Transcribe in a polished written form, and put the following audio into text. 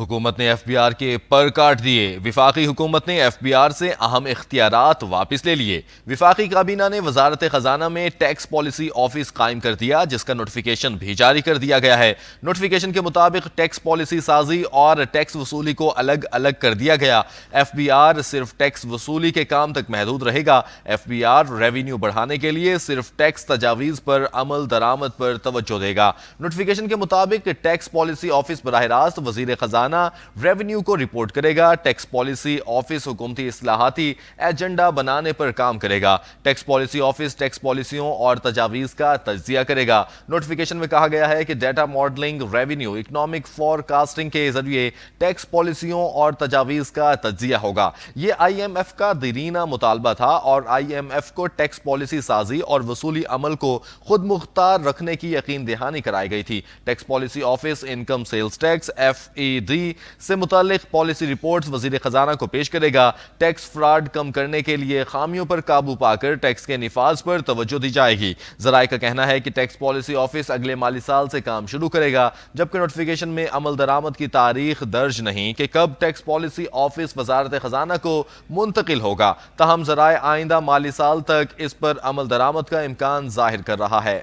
حکومت نے F B are کے پر کاٹ دیے۔ وفاقی حکومت نے ایف بی آر سے اہم اختیارات واپس لے لیے۔ وفاقی کابینہ نے وزارت خزانہ میں ٹیکس پالیسی آفس قائم کر دیا، جس کا نوٹیفیکیشن بھی جاری کر دیا گیا ہے۔ نوٹیفیکیشن کے مطابق ٹیکس پالیسی سازی اور ٹیکس وصولی کو الگ الگ کر دیا گیا۔ ایف بی آر صرف ٹیکس وصولی کے کام تک محدود رہے گا۔ ایف بی آر ریونیو بڑھانے کے لیے صرف ٹیکس تجاویز پر عمل درآمد پر توجہ دے گا۔ نوٹیفیکیشن کے مطابق ٹیکس پالیسی آفس براہ راست وزیر خزانہ ریونیو کو رپورٹ کرے گا۔ ٹیکس پالیسی آفس حکومتی اصلاحاتی ایجنڈا بنانے پر کام کرے گا۔ ٹیکس پالیسی آفس ٹیکس پالیسیوں اور تجاویز کا تجزیہ کرے گا۔ نوٹیفیکیشن میں کہا گیا ہے کہ data modelling, revenue economic forecasting کے ذریعے ٹیکس پالیسیوں اور تجاویز کا تجزیہ ہوگا۔ یہ آئی ایم ایف کا دیرینہ مطالبہ تھا اور آئی ایم ایف کو ٹیکس پالیسی سازی اور وصولی عمل کو خود مختار رکھنے کی یقین دہانی کرائی گئی تھی۔ Tax policy office income sales tax F E D سے متعلق پالیسی رپورٹس وزیر خزانہ کو پیش کرے گا۔ ٹیکس فراڈ کم کرنے کے لیے خامیوں پر قابو پا کر ٹیکس کے نفاذ پر توجہ دی جائے گی۔ ذرائع کا کہنا ہے کہ ٹیکس پالیسی آفس اگلے مالی سال سے کام شروع کرے گا، جبکہ نوٹیفیکیشن میں عمل درآمد کی تاریخ درج نہیں کہ کب ٹیکس پالیسی آفس وزارت خزانہ کو منتقل ہوگا۔ تاہم ذرائع آئندہ مالی سال تک اس پر عمل درآمد کا امکان ظاہر کر رہا ہے۔